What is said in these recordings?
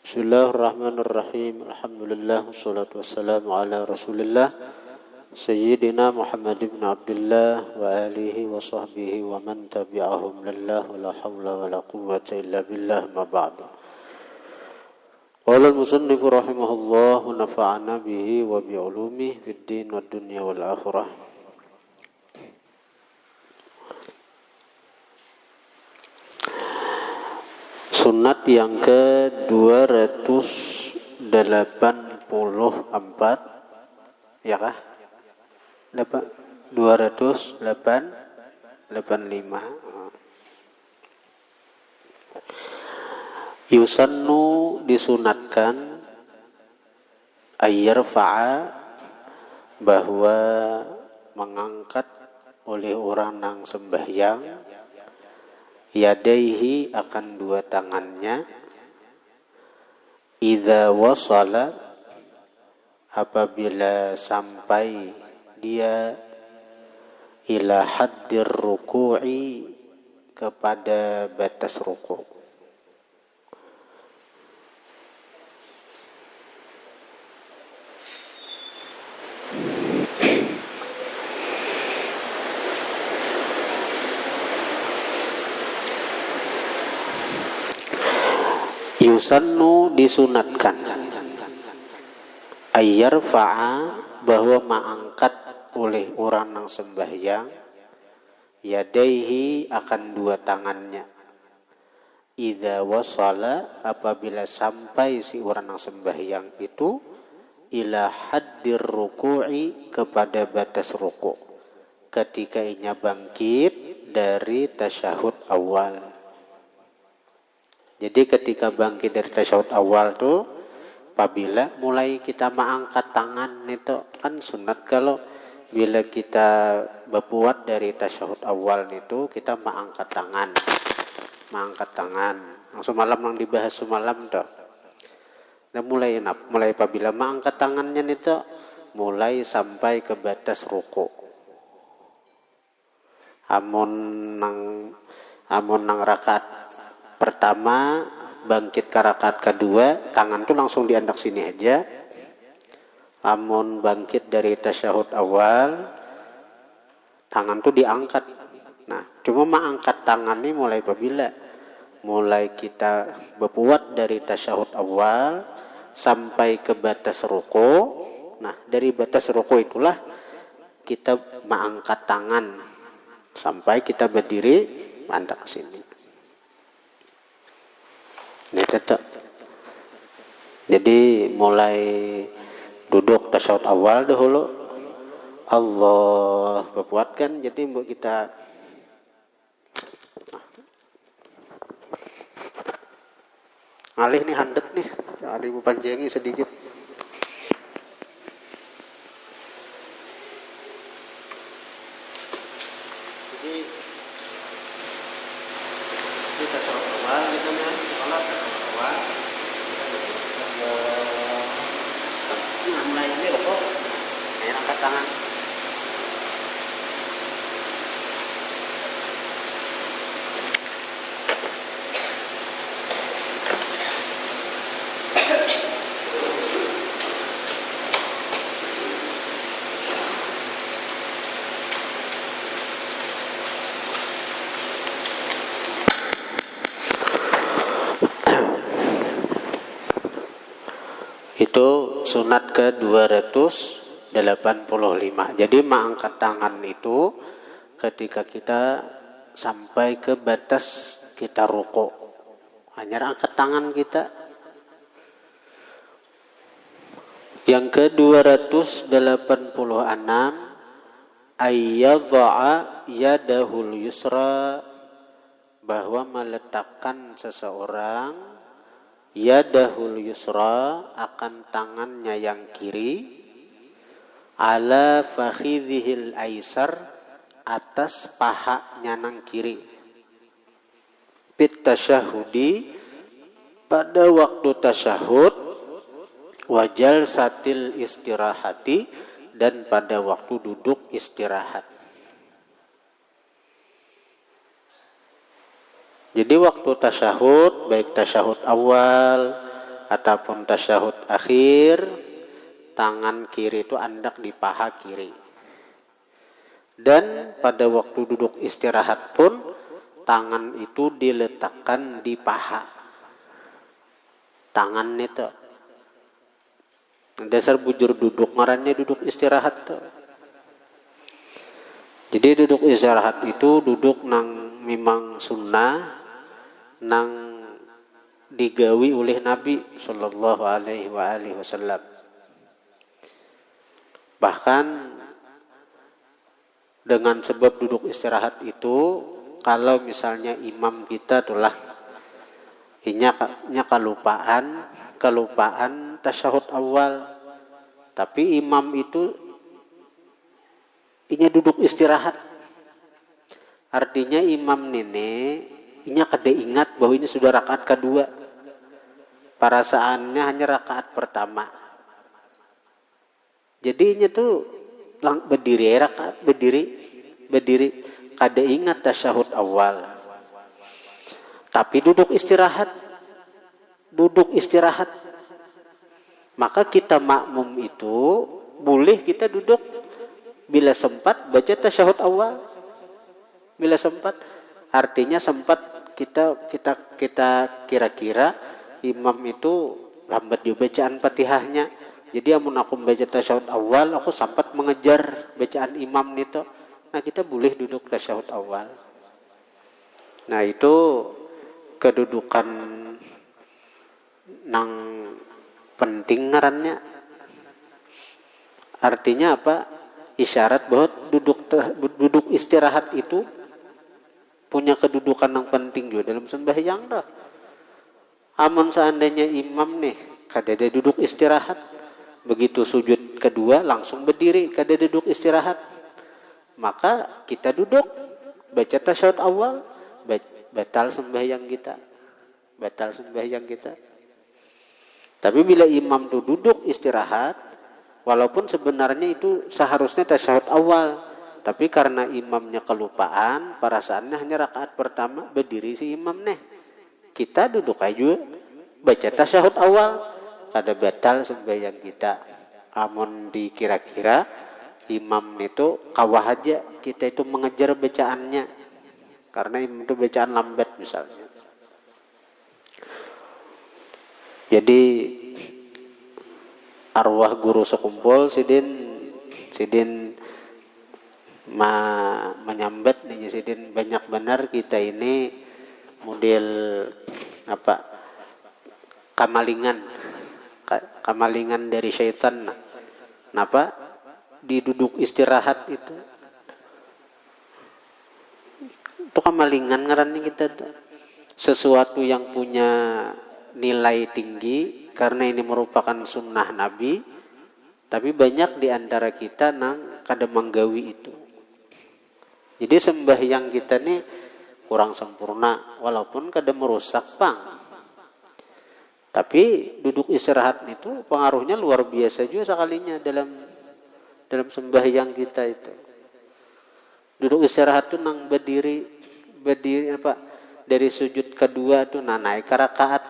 Bismillahirrahmanirrahim. Alhamdulillah wassalatu wassalamu ala Rasulillah Sayyidina Muhammad ibn Abdullah wa alihi wa sahbihi wa man tabi'ahum lillah wa la hawla wa la quwwata illa billah ma ba'du. Qala al-musannif rahimahullah wa nafa'ana bihi wa bi ulumihi fid din wad dunya wal akhirah. Sunat yang ke-284 ya kah? 285. Yusannu disunatkan ayyarfa'a bahwa mengangkat oleh orang yang sembahyang yadaihi akan dua tangannya idza wasala apabila sampai dia ila haddir ruku'i kepada batas ruku'. Yusannu disunatkan ayyarfa'a bahwa mengangkat oleh orang yang sembahyang yadaihi akan dua tangannya idza wasala apabila sampai si orang yang sembahyang itu ila haddir ruku'i kepada batas ruku' ketika ia bangkit dari tasyahud awal. Jadi ketika bangkit dari tasyahud awal tuh, apabila mulai kita mengangkat tangan itu kan sunat kalau bila kita berbuat dari tasyahud awal itu kita mengangkat tangan, Langsung malam yang dibahas semalam tuh. Dan mulai apabila mengangkat tangannya itu mulai sampai ke batas ruku. Amun nang rakaat pertama bangkit ke rakaat kedua, tangan tuh langsung diandak sini aja. Amun bangkit dari tasyahud awal, tangan tuh diangkat. Nah, cuma mengangkat tangan ini mulai apabila mulai kita berbuat dari tasyahud awal sampai ke batas ruku. Nah, dari batas ruku itulah kita mengangkat tangan sampai kita berdiri andak sini. Ini tetap. Jadi mulai duduk tasyahud awal dahulu. Allah berbuatkan. Jadi mbok kita ngalih nih handek nih. Ada ibu panjengi sedikit. Jadi kita tasyahud awal gitu ya. Kalau tasyahud awal mulai ini kok angkat tangan. Itu sunat ke-285. Jadi mengangkat tangan itu ketika kita sampai ke batas kita ruku'. Hanya angkat tangan kita. Yang ke-286 ayyadha'a yadahul yusra bahwa meletakkan seseorang yadahul yusra akan tangannya yang kiri ala fakhidhil aisar atas pahanya yang kiri fit tasyahudi pada waktu tasyahud wajal satil istirahati dan pada waktu duduk istirahat. Jadi waktu tasyahud, baik tasyahud awal ataupun tasyahud akhir, tangan kiri itu andak di paha kiri. Dan pada waktu duduk istirahat pun tangan itu diletakkan di paha. Tangan itu. Dasar bujur duduk ngarannya duduk istirahat tuh. Jadi duduk istirahat itu duduk nang memang sunnah, nang digawi oleh Nabi Sallallahu Alaihi Wasallam. Bahkan dengan sebab duduk istirahat itu, kalau misalnya imam kita itulah inya kelupaan tasyahud awal, tapi imam itu inya duduk istirahat. Artinya imam nene inya kada ingat bahwa ini sudah rakaat kedua. Perasaannya hanya rakaat pertama. Jadi inya tuh berdiri rakaat berdiri kada ingat tasyahud awal. Tapi duduk istirahat. Maka kita makmum itu boleh kita duduk bila sempat baca tasyahud awal. Bila sempat, artinya sempat kita kira-kira imam itu lambat di bacaan Fatihahnya. Jadi amun aku baca tasyahud awal, aku sempat mengejar bacaan imam itu. Nah, kita boleh duduk tasyahud awal. Nah, itu kedudukan nang penting ngarannya. Artinya apa? Isyarat bahwa duduk istirahat itu punya kedudukan yang penting juga dalam sembahyang dah. Amun seandainya imam nih kada ada duduk istirahat, begitu sujud kedua langsung berdiri, kada duduk istirahat, maka kita duduk baca tasyahud awal, batal sembahyang kita. Tapi bila imam tuh duduk istirahat, walaupun sebenarnya itu seharusnya tasyahud awal, tapi karena imamnya kelupaan, perasaannya hanya rakaat pertama, berdiri si imam nih. Kita duduk aja, baca tasyahud awal, kada batal sembahyang kita. Amun dikira-kira imam itu kawah aja, kita itu mengejar bacaannya. Karena imam itu bacaan lambat misalnya. Jadi arwah guru sekumpul sidin menyambat nih sidin banyak benar kita ini model apa kamalingan dari syaitan. Kenapa? Di duduk istirahat itu kamalingan ngarannya kita tuh. Sesuatu yang punya nilai tinggi karena ini merupakan sunnah Nabi, tapi banyak di antara kita nang kada menggawi itu. Jadi sembahyang kita nih kurang sempurna walaupun kada merusak pang. Tapi duduk istirahat itu pengaruhnya luar biasa juga sekalinya dalam sembahyang kita itu. Duduk istirahat tuh nang berdiri apa dari sujud kedua tuh naik ke rakaat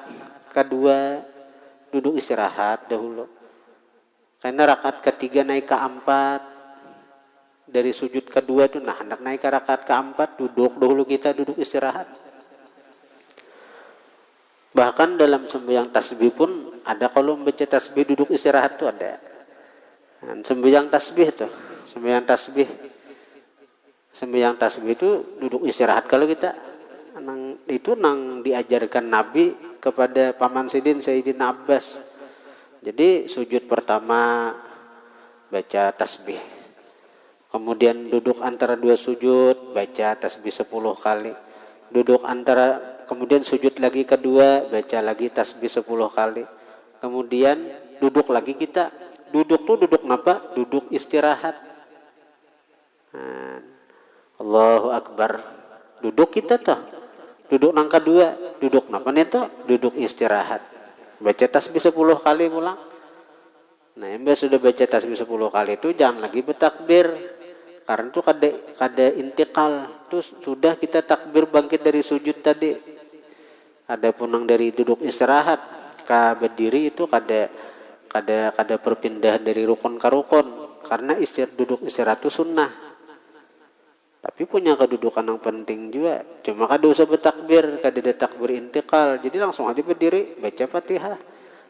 kedua duduk istirahat dahulu. Karena rakaat ketiga naik ke 4, dari sujud kedua itu hendak naik ke rakaat keempat, duduk dahulu kita duduk istirahat. Bahkan dalam sembahyang tasbih pun ada kalau membaca tasbih duduk istirahat tuh ada. Dan sembahyang tasbih itu duduk istirahat kalau kita nang diajarkan Nabi kepada paman Sidin Sayyidina Abbas. Jadi sujud pertama baca tasbih. Kemudian duduk antara dua sujud baca tasbih 10 kali. Kemudian sujud lagi kedua baca lagi tasbih 10 kali. Kemudian duduk lagi kita. Duduk napa? Duduk istirahat. Allahu Akbar. Duduk kita tuh. Duduk nang kedua, duduk napa nih tuh? Duduk istirahat. Baca tasbih 10 kali pulang. Nah, yang sudah baca tasbih 10 kali itu jangan lagi bertakbir. Karena itu kada intikal. Itu sudah kita takbir bangkit dari sujud tadi. Ada punang dari duduk istirahat. ka berdiri itu kada perpindahan dari rukun ke rukun, karena duduk istirahat itu sunnah. Tapi punya kedudukan yang penting juga. Cuma kada usah bertakbir, kada ada takbir intikal. Jadi langsung aja berdiri, baca Fatihah,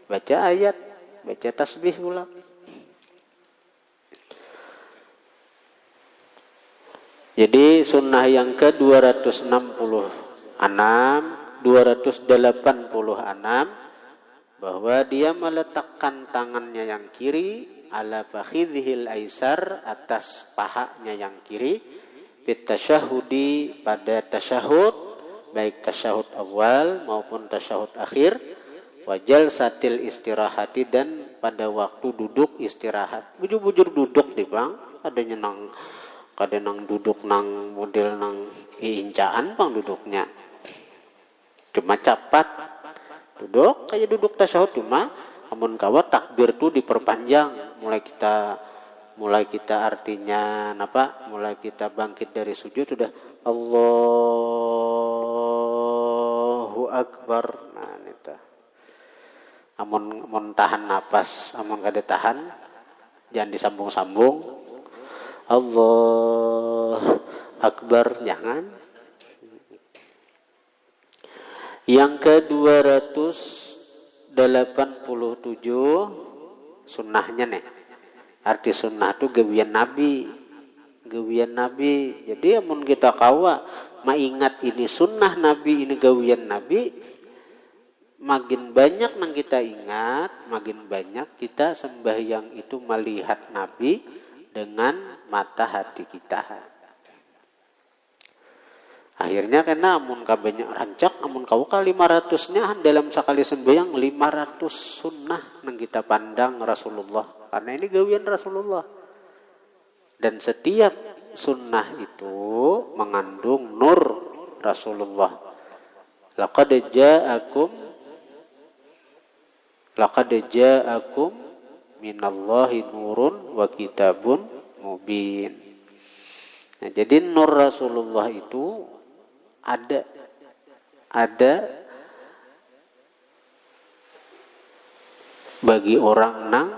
baca ayat, baca tasbih pula. Jadi sunnah yang ke-266 bahwa dia meletakkan tangannya yang kiri ala fakhidhil aisar, atas pahanya yang kiri, fit tasyahudi, pada tasyahud, baik tasyahud awal maupun tasyahud akhir, wajal satil istirahati, dan pada waktu duduk istirahat. Bujur-bujur duduk di bang, adanya nang duduk nang model nang iincaan bang duduknya. Cuma capat duduk kayak duduk tasyahud, cuma amun kawa takbir tu diperpanjang. Mulai kita artinya mulai kita bangkit dari sujud sudah Allahu Akbar. Nah itu. Amun tahan napas, amun kada tahan jangan disambung-sambung. Allah Akbar, jangan. Yang ke-287 sunnahnya nih. Arti sunnah itu gawian Nabi. Jadi amun kita kawa maingat ini sunnah Nabi, ini gawian Nabi, makin banyak nang kita ingat, makin banyak kita sembahyang itu melihat Nabi dengan mata hati kita. Akhirnya karena amun ka banyak rancak, amun kau ka 500-nya dalam sekali sembahyang 500 sunnah nang kita pandang Rasulullah. Karena ini gawian Rasulullah. Dan setiap sunnah itu mengandung nur Rasulullah. Laqad ja'akum minallahi nurun wa kitabun mubin. Nah, jadi nur Rasulullah itu ada bagi orang nang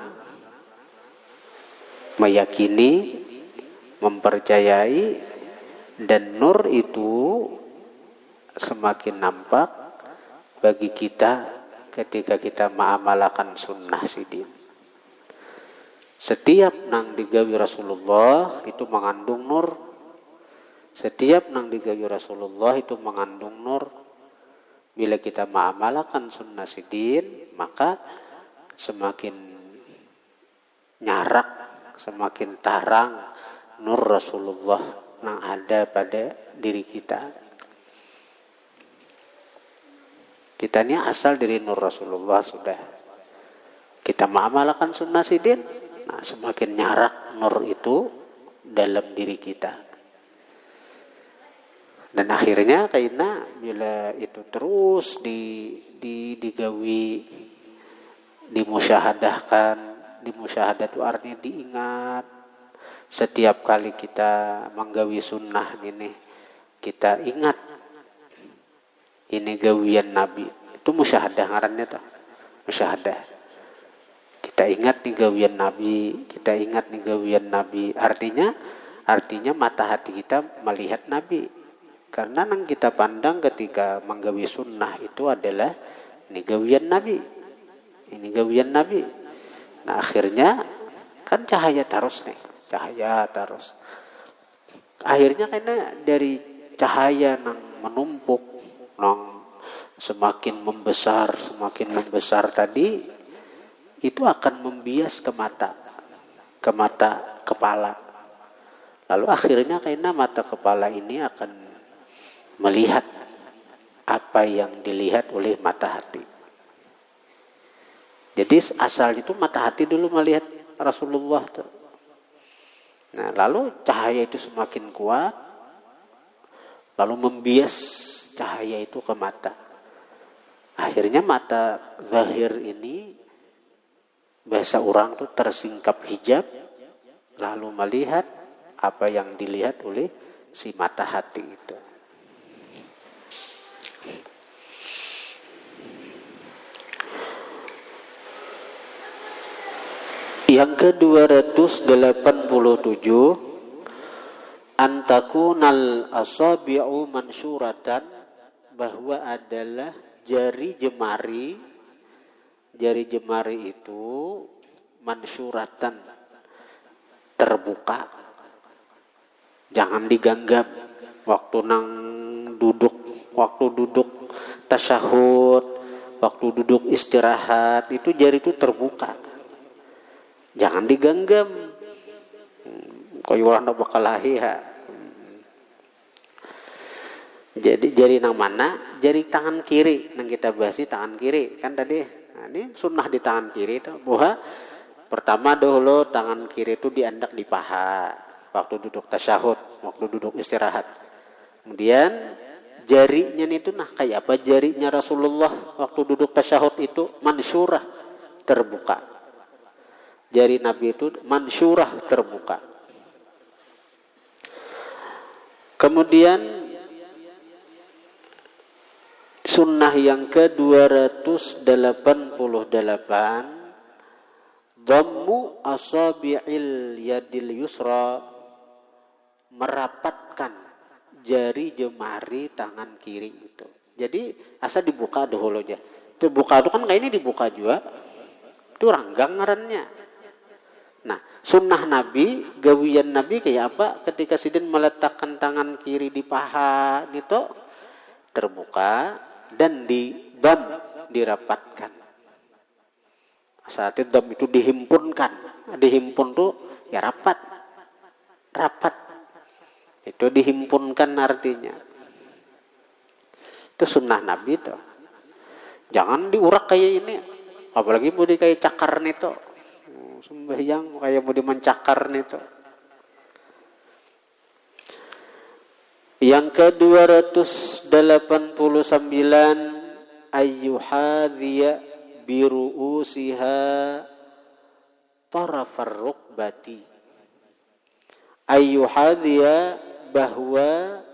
meyakini, mempercayai, dan nur itu semakin nampak bagi kita ketika kita mengamalkan sunnah sidin. Setiap nang digawi Rasulullah itu mengandung nur. Setiap nang digawi Rasulullah itu mengandung nur. Bila kita mengamalkan sunnah sidin, maka semakin nyarak, semakin tarang nur Rasulullah yang ada pada diri kita. Kita ini asal dari nur Rasulullah sudah. Kita mengamalkan sunnah sidin, nah semakin nyarak nur itu dalam diri kita. Dan akhirnya karena bila itu terus digawi, dimusyahadahkan, dimusyahadah itu artinya diingat. Setiap kali kita menggawi sunnah ini, kita ingat ini gawian Nabi. Itu musyahadah ngarannya tuh. Musyahadah. Kita ingat nih gawian Nabi, kita ingat nih gawian Nabi. Artinya mata hati kita melihat Nabi. Karena yang kita pandang ketika menggawi sunnah itu adalah ini gawian Nabi. Ini gawian Nabi. Nah akhirnya kan cahaya terus nih. Cahaya terus. Akhirnya karena dari cahaya yang menumpuk, yang semakin membesar tadi, itu akan membias ke mata kepala. Lalu akhirnya karena mata kepala ini akan melihat apa yang dilihat oleh mata hati. Jadi asal itu mata hati dulu melihat Rasulullah. Nah, lalu cahaya itu semakin kuat, lalu membias cahaya itu ke mata. Akhirnya mata zahir ini, bahasa orang tuh tersingkap hijab, lalu melihat apa yang dilihat oleh si mata hati itu. Yang ke-287, antakunal asabi'u mansyuratan, bahwa adalah jari jemari itu mansyuratan, terbuka, jangan digenggam waktu duduk tasyahud, waktu duduk istirahat, itu jari itu terbuka, jangan digenggam. Koyulah bakal lahiha. Jadi jari nang mana? Jari tangan kiri. Nang kita bahas tangan kiri kan tadi. Nah, ini sunnah di tangan kiri itu. Bahwa pertama dahulu tangan kiri itu diandak di paha waktu duduk tasyahud, waktu duduk istirahat. Kemudian jarinya itu kayak apa? Jarinya Rasulullah waktu duduk tasyahud itu mansyurah, terbuka. Jari Nabi itu mansyurah, terbuka. Kemudian sunnah yang ke-288, dhammu asabi'il yadil yusra, merapatkan jari jemari tangan kiri itu. Jadi asal dibuka dahulu aja. Dibuka itu kan kayak ini dibuka juga. Itu ranggang ngarannya. Nah, sunnah Nabi, gawian Nabi kayak apa? Ketika sidin meletakkan tangan kiri di paha gitu, terbuka, dan dirapatkan. Saat itu dam itu dihimpunkan. Dihimpun tuh ya rapat. Itu dihimpunkan artinya. Itu sunnah Nabi itu. Jangan diurak kayak ini. Apalagi mau kayak cakar nih tuh. Sembahyang kayak mau mencakar nih tuh. Yang ke-289, ayyuhadhiya biru'usiha tarafar rukbati. Ayyuhadhiya, bahwa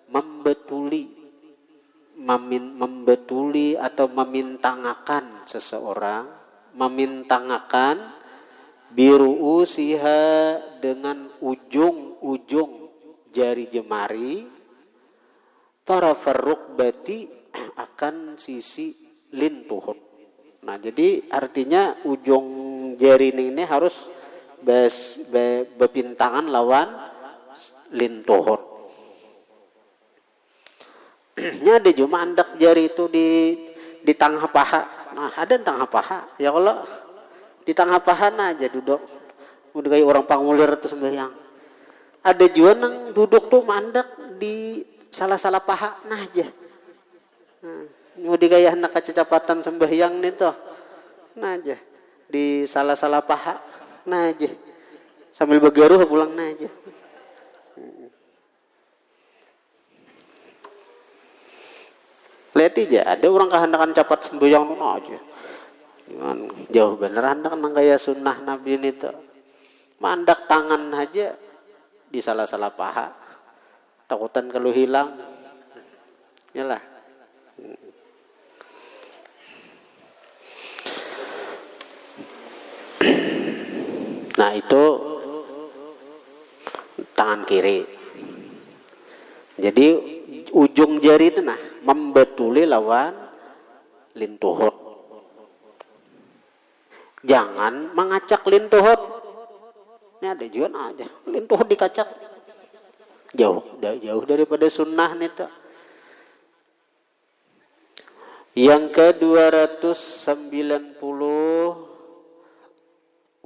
membetuli atau memintangakan seseorang, memintangakan biru'usiha, dengan ujung-ujung jari jemari, tarafar rukbati, akan sisi lintuhut. Nah, jadi artinya ujung jari ini harus bepintangan lawan lintuhut. Nya ada cuma andak jari itu di tengah paha. Nah, ada di tengah paha. Ya kalau di tengah paha aja duduk. Udah kayak orang pangulir atau sembahyang. Ada juga nang duduk tuh mandak di salah-salah paha nah aja. Mau digaya nak kecepatan sembahyang nih tuh. Nah aja. Di salah-salah paha nah aja. Sambil begaruh pulang nah aja. Lihat aja, ada orang kehendakan cepat sembahyang tuh nah aja. Jauh bener hendak nang gaya sunnah Nabi ini tuh. Mandak tangan aja di salah-salah paha, takutan kalau hilang, yalah. Nah itu tangan kiri. Jadi ujung jari itu membetuli lawan lintuhut. Jangan mengacak lintuhut. Ini ada juga aja. Lintuh dikacak. Jauh daripada sunnah nih tuh. Yang ke-290,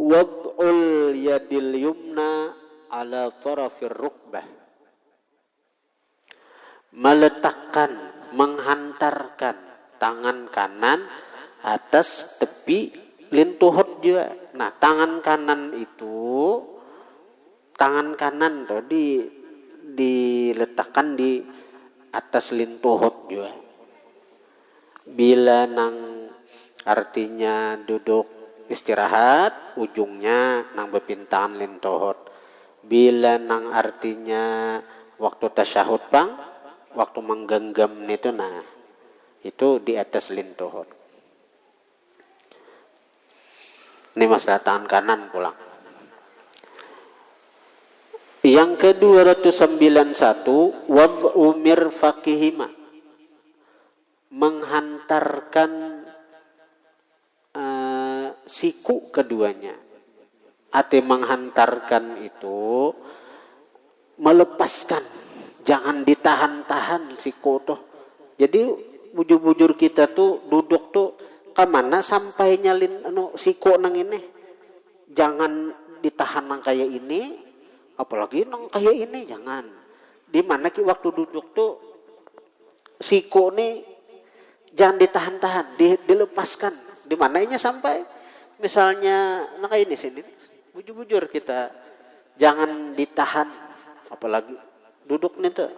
wad'ul yadil yumna ala tarafir rukbah. Meletakkan, menghantarkan tangan kanan atas tepi lintuhut juga. Nah, tangan kanan tuh diletakkan di atas lintuhut juga. Bila nang artinya duduk istirahat, ujungnya nang bepintahan lintuhut. Bila nang artinya waktu tasyahud waktu menggenggam itu itu di atas lintuhut. Ini masalah tangan kanan pulang. Yang ke-291 wad'u mirfaqihima, menghantarkan siku keduanya. Arti menghantarkan itu melepaskan, jangan ditahan-tahan siku tuh. Jadi bujur-bujur kita tuh duduk tuh kemana sampai nyalin siku nang ini, jangan ditahan nang kayak ini, apalagi nang kayak ini jangan. Di mana waktu duduk tuh siku nih jangan ditahan-tahan, dilepaskan. Di mananya sampai misalnya nang kayak ini sini, bujur-bujur kita jangan ditahan, apalagi duduk nih tuh.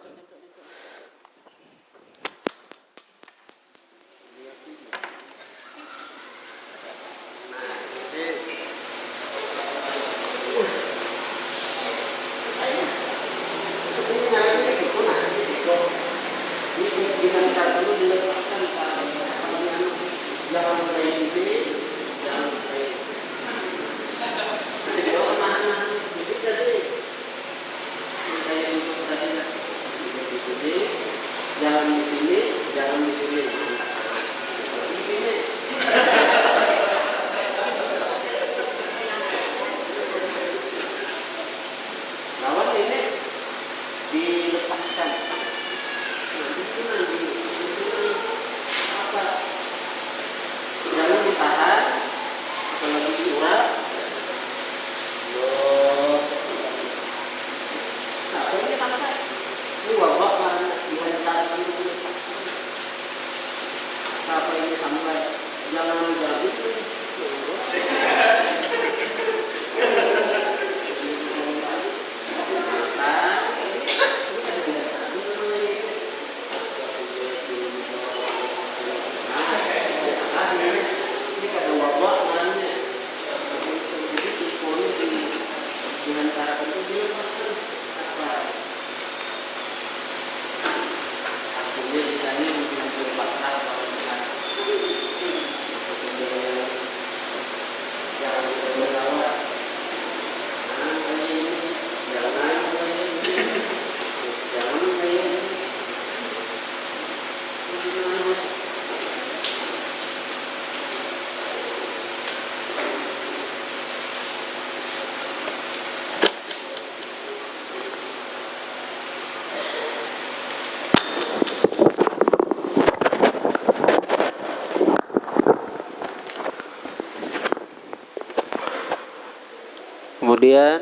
Kemudian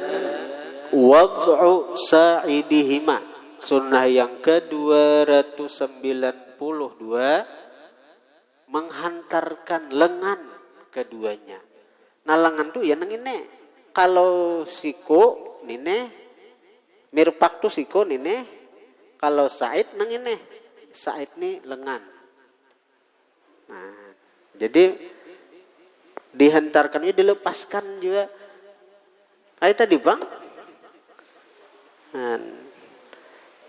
wad'u sa'idihima, sunnah yang ke-292, menghantarkan lengan keduanya. Nah lengan tuh ya nang ini. Kalau siku nine, mirpak tuh siku nine. Kalau sa'id nang ini. Sa'id nih lengan. Nah, jadi dihantarkan, dilepaskan juga. Kayak tadi bang,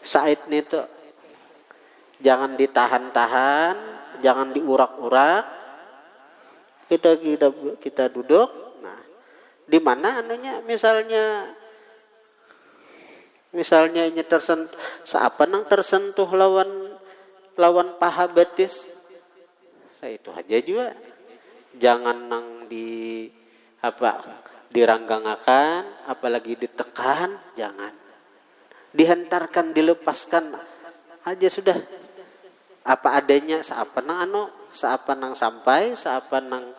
Said nih tuh jangan ditahan-tahan, jangan diurak-urak. Kita duduk. Nah, di mana anunya misalnya ini tersentuh, seapa nang tersentuh lawan paha betis, saya itu aja juga. Jangan nang diranggangakan, apalagi ditekan, jangan. Dihentarkan, dilepaskan aja sudah. Apa adanya, seapa nang sampai, seapa nang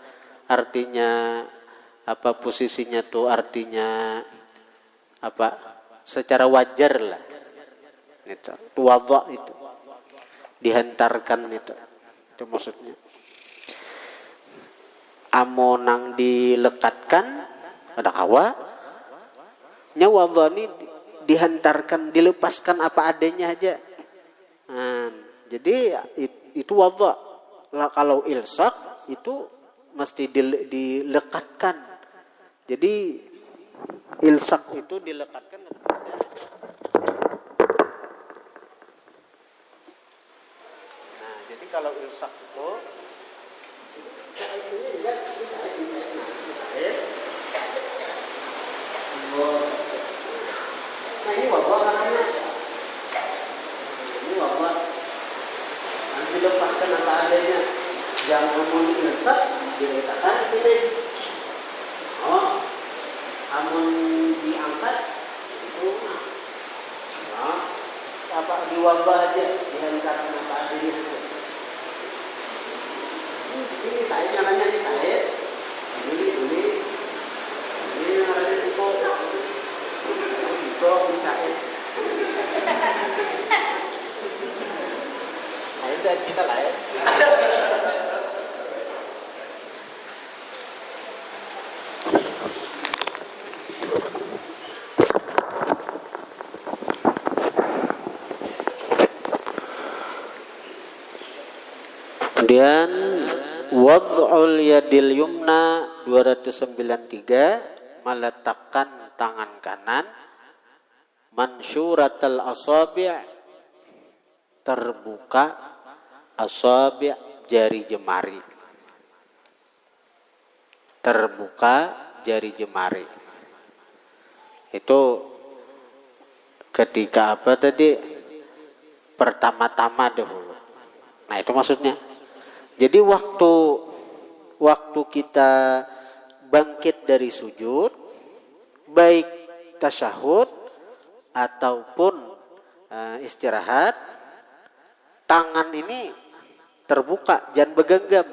artinya apa posisinya tuh, artinya apa secara wajar lah. Itu wadha itu. Dihentarkan itu maksudnya. Amonang dilekatkan pada hawa, nyawa ini dihantarkan, dilepaskan apa adanya aja. Jadi itu wadha. Kalau ilsak itu mesti dilekatkan. Jadi ilsak itu dilekatkan kepada. Nah, jadi kalau ilsak itu tangannya. Ini wabah. Nanti lepaskan apa adanya. Jangan ngomong insaf, diletakkan kita. Oh, amun diangkat itu apa di wabah aja dihantarkan apa adanya. Ini saya caranya ini saya. Ini namanya siko. Siko saya. Ayo saya kita lah ya. Kemudian wad'ul yadil yumna 293 meletakkan tangan kanan mansyuratal asabi' terbuka asabi' jari jemari. Terbuka jari jemari. Itu ketika apa tadi? Pertama-tama dahulu. Nah, itu maksudnya. Jadi waktu kita bangkit dari sujud, baik tasyahud ataupun istirahat, tangan ini terbuka, jangan bergenggam.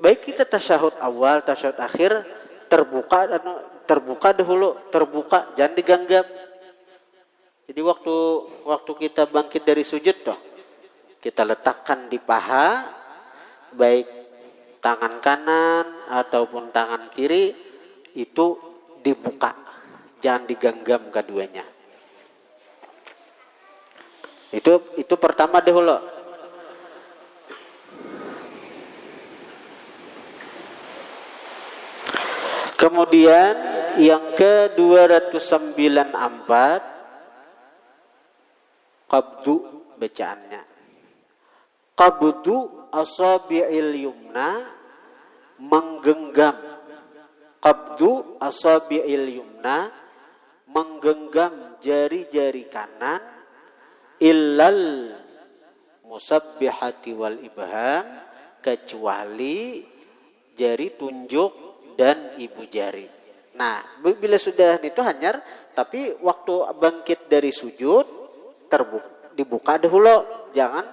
Baik kita tasyahud awal, tasyahud akhir, terbuka dahulu, terbuka, jangan digenggam. Jadi waktu kita bangkit dari sujud toh, kita letakkan di paha, baik tangan kanan ataupun tangan kiri itu dibuka, jangan digenggam keduanya. Itu pertama dahulu. Kemudian yang ke-294 qabdu bacaannya. Qabdu asabi'il yumna menggenggam. Qabdu asabi'il yumna menggenggam jari-jari kanan illal musabbihati wal ibham kecuali jari tunjuk dan ibu jari. Nah, bila sudah itu hanyar, tapi waktu bangkit dari sujud dibuka dahulu, jangan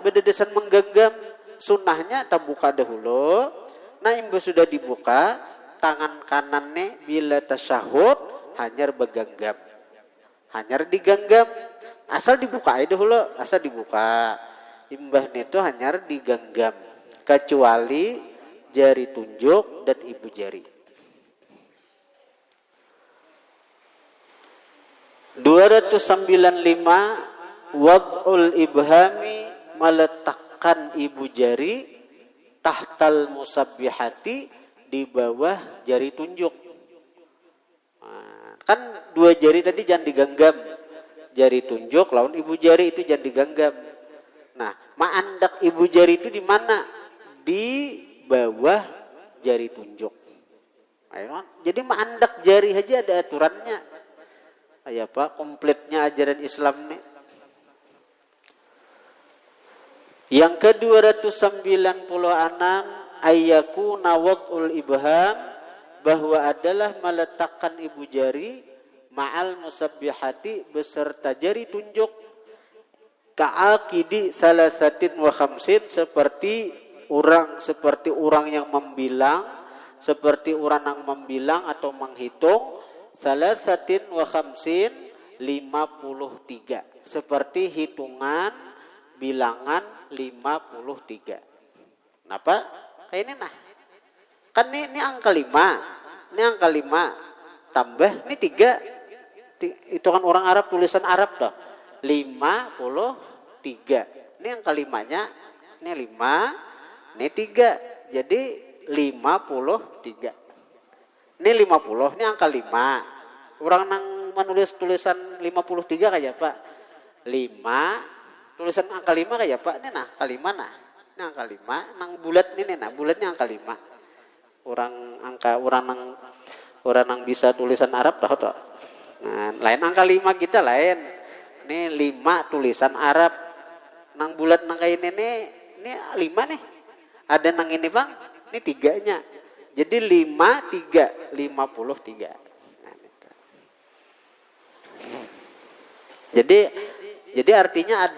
berdedesan menggenggam. Sunnahnya terbuka dahulu. Nah, imbas sudah dibuka, tangan kanannya bila tasyahud hanyar bergenggam. Hanyar digenggam. Asal dibuka aja dahulu, asal dibuka. Imbahnya itu hanyar digenggam. Kecuali jari tunjuk dan ibu jari. 295 wad'ul ibhami meletakkan ibu jari tahtal musabbihati di bawah jari tunjuk. Nah, kan dua jari tadi jangan digenggam. Jari tunjuk lawan ibu jari itu jangan digenggam. Nah, ma'andak ibu jari itu di mana? Di bawah jari tunjuk. Jadi ma'andak jari aja ada aturannya. Ya Pak, komplitnya ajaran Islam nih. Yang ke-296 ayyakuna wad'ul ibham bahwa adalah meletakkan ibu jari ma'al musabbihati beserta jari tunjuk ka'aqidi salasatin wa khamsin seperti orang yang membilang, seperti orang yang membilang atau menghitung salasatin wa khamsin 53 seperti hitungan bilangan 53. Kenapa? Kayak ini nah. Kan ini angka 5. Ini angka 5 tambah ini 3. Itu kan orang Arab, tulisan Arab toh. 53. Ini angka 5-nya, ini 5, ini 3. Jadi 53. Ini 50, ini angka 5. Orang nang menulis tulisan 53 kayak Pak. 5, tulisan angka 5 kayak Pak. Ini nah, angka 5 nah. Ini angka 5, nang bulat ini nah, bulatnya angka 5. Orang nang bisa tulisan Arab tahu toh. Nah, lain angka 5 kita lain. Ini 5 tulisan Arab. Nang bulat nang kayak ini 5 nih. Ada nang ini bang, ini 3-nya. Jadi 5, 3, 53. Nah, gitu. Jadi artinya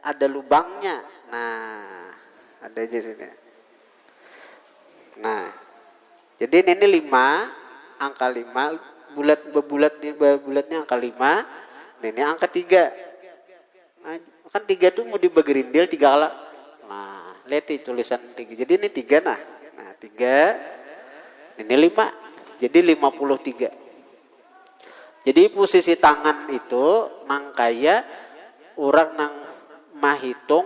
ada lubangnya. Nah, ada di sini. Nah, jadi ini 5, angka 5, bulatnya angka 5, ini angka 3. Nah, kan 3 tuh mau dibagi rindil 3 kali. Nah, lihat di tulisan 3. Jadi ini 3 nah. Nah, 3, ini 5. Jadi 53. Jadi posisi tangan itu nang kaya urang nang mahitung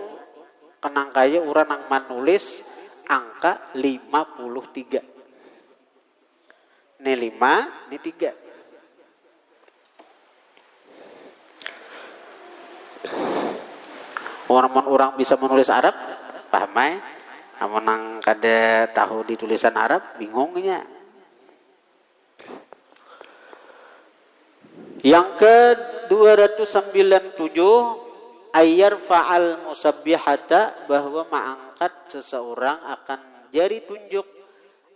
kenang kaya urang nang manulis angka 53. Ini 5, ini 3. Orang bisa menulis Arab, paham ya? Namun nang kada tahu di tulisan Arab, bingungnya. Yang ke-297 ayyar fa'al musabbihata, bahwa mengangkat seseorang akan jari tunjuk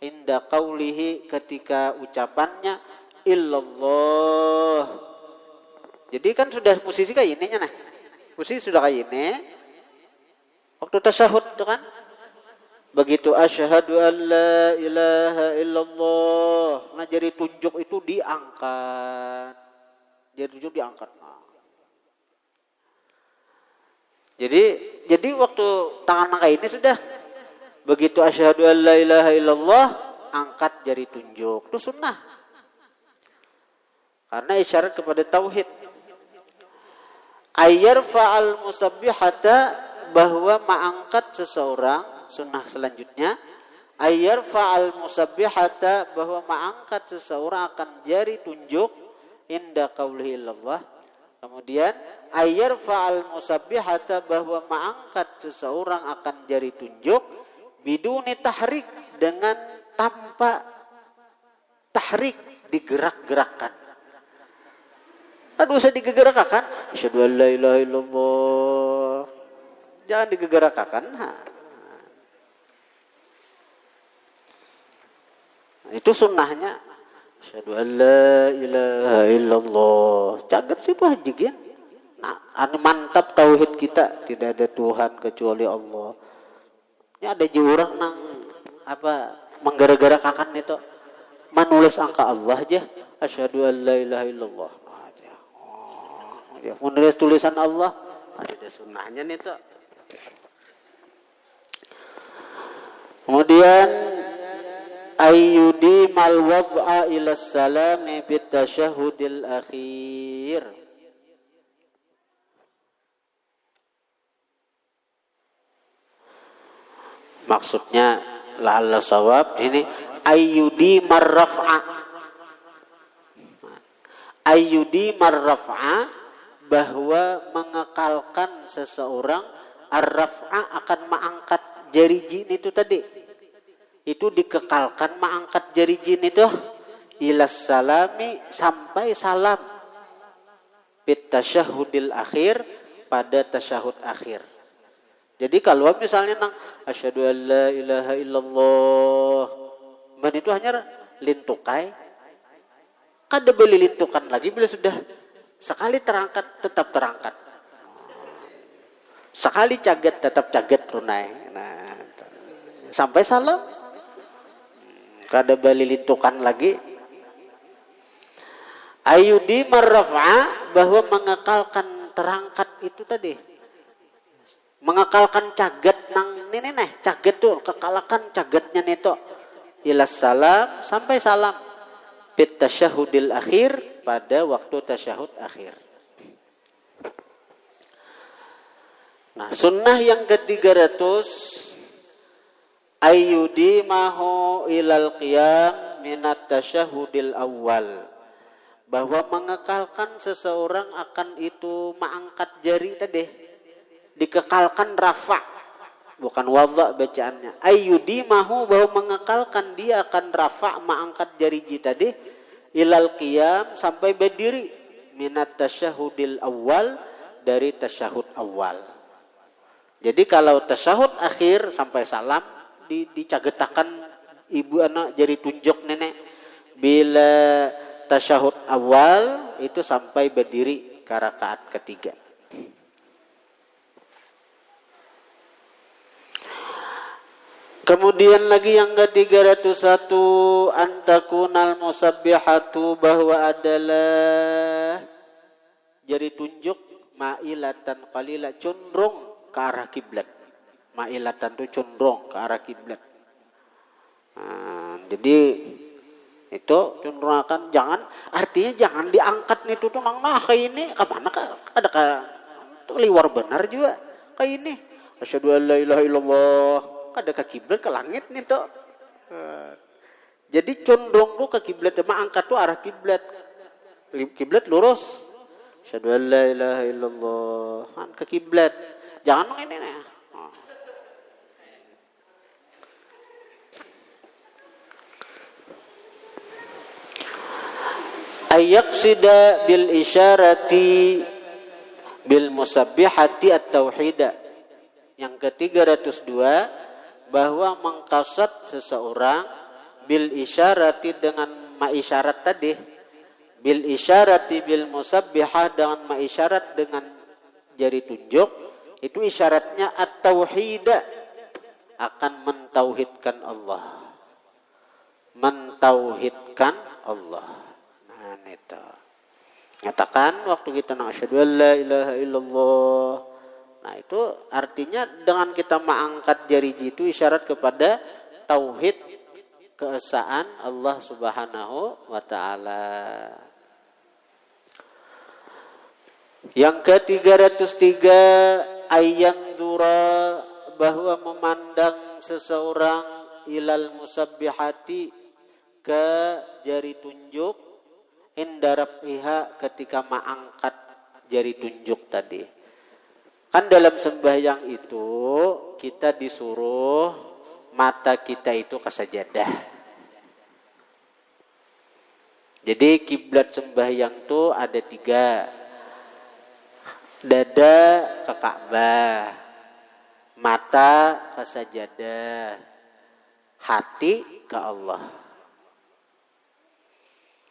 inda qaulihi, ketika ucapannya illallah. Jadi kan sudah posisi kayak ininya nah. Posisi sudah kayak ini. Waktu tasyahud itu kan. Begitu asyhadu an la ilaha illallah. Nah, jari tunjuk itu diangkat. Jari tunjuk diangkat. Nah. Jadi waktu tangan kayak ini sudah. Begitu asyhadu an la ilaha illallah, angkat jari tunjuk. Itu sunnah. Karena isyarat kepada tauhid. Ayyar fa'al musabbihata, bahwa mengangkat seseorang, sunnah selanjutnya. Ayyar fa'al musabbihata, bahwa mengangkat seseorang akan jari tunjuk inda qaulihi illallah. Kemudian ayyar fa'al musabbihata, bahwa mengangkat seseorang akan jari tunjuk biduni tahrik, dengan tanpa tahrik, digerak-gerakkan. Aduh, usah digerak-gerakkan. Asyhadu an la ilaha illallah. Jangan digerak-gerakkan. Itu sunnahnya. Asyhadu an la ilaha illallah. Cagat sih Pak Haji. Nah, mantap tauhid kita, tidak ada Tuhan kecuali Allah. Ini ada orang nang menggara-garakan itu. Menulis angka Allah aja. Asyhadu an la ilaha illallah. Ya, menulis tulisan Allah, ada sunnahnya nih tuh. Kemudian ayyudi mal wad'a ila salami bit tasyahudil akhir. Maksudnya la'alla shawab ini ayyudi marraf'a. Ayyudi marraf'a, bahwa mengekalkan seseorang ar-raf'a, akan mengangkat jari jin itu tadi. Itu dikekalkan mengangkat jari jin itu ilas salami, sampai salam. Bit tasyahudil akhir, pada tasyahud akhir. Jadi kalau misalnya nang asyhadu an la ilaha illallah, man itu hanya lintukai. Kada boleh lintukan lagi bila sudah sekali terangkat tetap terangkat. Sekali caget tetap caget runai. Nah, sampai salam. Kada boleh lintukan lagi. Ayyudi marraf'a, bahwa mengekalkan terangkat itu tadi. Mengekalkan caget nang ini nih, caget tuh kekalakan cagetnya nih tuh. Ilas salam, sampai salam. Bit tasyahudil akhir, pada waktu tasyahud akhir. Nah, sunnah yang ke-300 ayyudi mahu ilal qiyam minat tasyahudil awal, bahwa mengekalkan seseorang akan itu mengangkat jari tadi, dikekalkan rafa, bukan wadha bacaannya. Ayyudi mahu, bahwa mengekalkan dia akan rafa, mengangkat jari tadi ilal qiyam sampai berdiri, minat tasyahudil awal dari tasyahud awal. Jadi kalau tasyahud akhir sampai salam dicagetakan ibu anak jari tunjuk nenek. Bila tasyahud awal itu sampai berdiri ke rakaat ketiga. Kemudian lagi yang ke-301, antakunal musabbihatu, bahwa adalah jari tunjuk ma'ilatan qalila, condong ke arah kiblat. Ma'ilatan itu condong ke arah kiblat. Jadi itu condong akan, jangan, artinya jangan diangkat nih tuh nah kayak ini kemana ada liwar benar juga kayak ini. Asyhadu an la ilaha illallah, ada ke kiblat ke langit nih tuh. Jadi condong tuh ke kiblat, angkat tuh arah kiblat. Kiblat lurus. Asyhadu an la ilaha illallah, ke kiblat. Jangan ini nih. Ayaqsida bil isyarati bil musabbihati at-tauhida. Yang ke-302, bahwa mengkasat seseorang bil isyarati dengan ma'isyarat tadi, bil isyarati bil musabbihah dengan ma'isyarat dengan jari tunjuk, itu isyaratnya at-tauhida, akan mentauhidkan Allah. Mentauhidkan Allah. Nah, itu. Nyatakan waktu kita asyhadu an la ilaha illallah. Nah, itu artinya dengan kita mengangkat jari itu isyarat kepada tauhid keesaan Allah Subhanahu wa taala. Yang ke-303, ayyandura, bahwa memandang seseorang ilal musabbihati, ke jari tunjuk, indarab iha, ketika mengangkat jari tunjuk tadi. Kan dalam sembahyang itu kita disuruh mata kita itu ke sajadah. Jadi kiblat sembahyang itu ada 3. Dada ke Ka'bah, mata ke sajadah, hati ke Allah.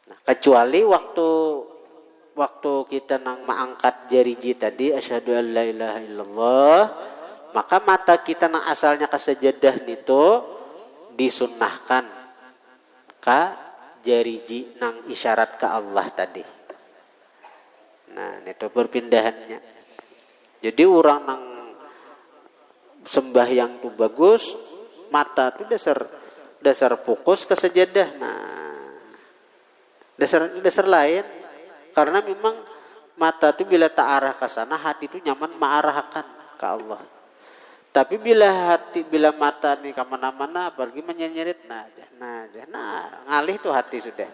Nah, kecuali waktu kita mengangkat jari tadi asyhadu an la ilaha illallah, maka mata kita nang asalnya ke sajadah itu disunnahkan ke jari nang isyarat ke Allah tadi. Nah, itu perpindahannya. Jadi orang nang sembahyang tuh bagus, mata tuh dasar fokus ke sajadah. Nah, dasar lain, karena memang mata itu bila tak arah ke sana, hati itu nyaman mengarahkan ke Allah. Tapi bila mata nih kemana-mana, pergi menyenyerit, nah ngalih tuh hati sudah.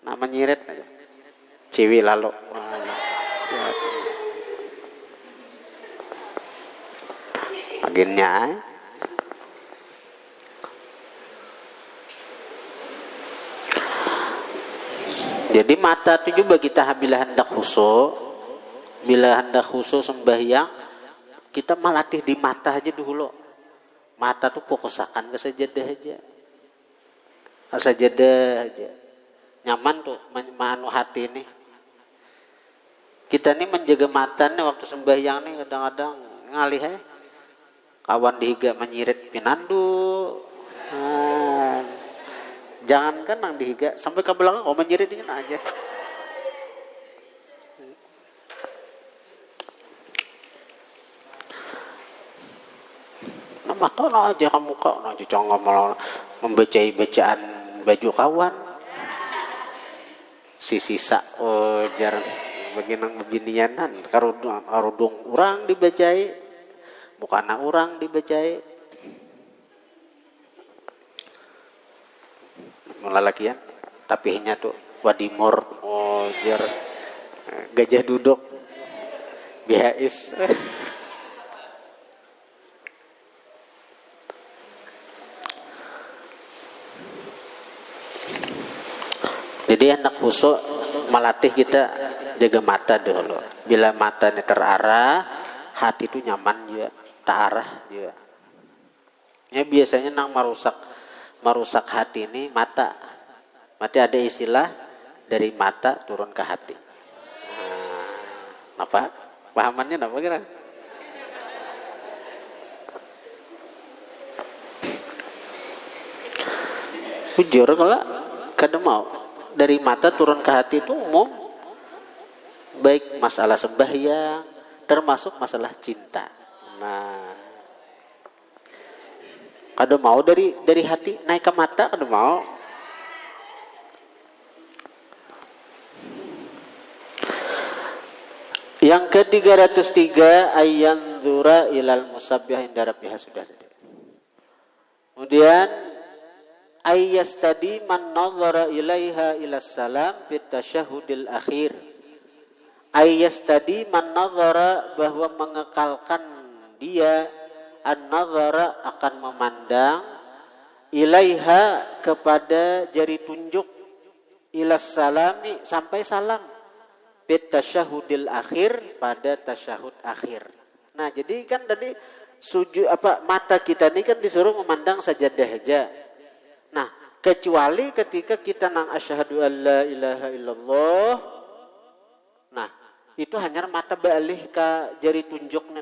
Nah menyirit aja, ciwi lalu. Agennya. Jadi mata itu juga kita bila hendak khusyuk sembahyang, kita melatih di mata aja dulu. Mata tuh fokusakan ke sajadah aja. Sajadah aja. Nyaman tuh manu hati nih. Kita nih menjaga mata nih waktu sembahyang nih, kadang-kadang ngalih ya. Kawan dihiga menyirit pinandu. Jangan kan nang dihiga sampai ke belakang kau menyirit dingin aja. Nah, mata aja kamu kok, nanti jangan malah membaca bacaan baju kawan. Si sisa jarang baginang beginianan karudung orang dibacai, mukana orang dibacai. Lalakian tapi nya tuh wadimor jar gajah duduk BHS. Jadi anak khusyuk melatih kita jaga mata dulu. Bila matanya terarah, hati itu nyaman juga, tak arah juga. Ya biasanya nang merusak hati ini mata. Mati ada istilah dari mata turun ke hati. Apa? Pahamannya apa kira? Jujur kalau kada mau dari mata turun ke hati itu umum, baik masalah sembahyang termasuk masalah cinta. Nah, kada mau dari hati naik ke mata, kada mau. Yang ke-303 ayanzura ilal musabbih inda rabbih sudah. Kemudian ayyastadi man nazara ilaiha ilas salam fit tasyahudil akhir. Ayyastadi man nazara bahwa mengekalkan dia an-nazara akan memandang ilaiha kepada jari tunjuk ilas salami sampai salam fit tasyahudil akhir pada tasyahud akhir. Nah, jadi kan tadi mata kita ini kan disuruh memandang sajadah aja. Nah, kecuali ketika kita nang asyhadu alla ilaha illallah. Nah, itu hanya mata balik ke jari tunjuknya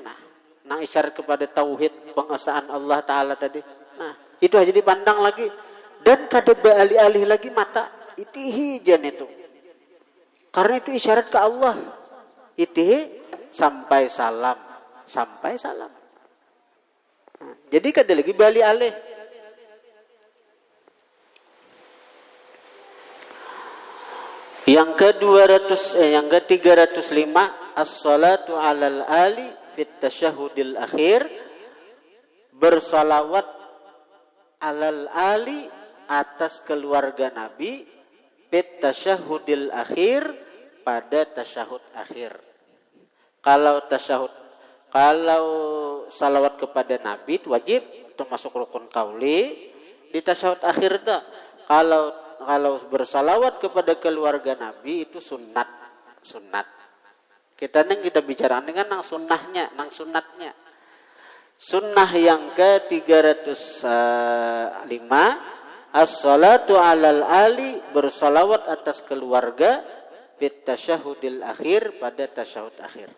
nang isyarat kepada tauhid pengesaan Allah taala tadi. Nah, itu aja dipandang lagi dan kada alih-alih lagi mata itihi jan itu. Karena itu isyarat ke Allah. Itihi sampai salam. Nah, jadi kada lagi balik alih. Yang ke-305 as-salatu 'alal ali fit tasyahudil akhir, bersalawat 'alal ali atas keluarga Nabi fit tasyahudil akhir pada tasyahud akhir. Kalau salawat kepada Nabi itu wajib, itu masuk rukun qauli. Di tasyahud akhir itu kalau bersalawat kepada keluarga Nabi itu sunat. Kita bicara dengan nang sunnahnya, nang sunatnya. Sunnah yang ke-305 as-salatu 'alal ali, bersalawat atas keluarga fit tasyahudil akhir pada tasyahud akhir.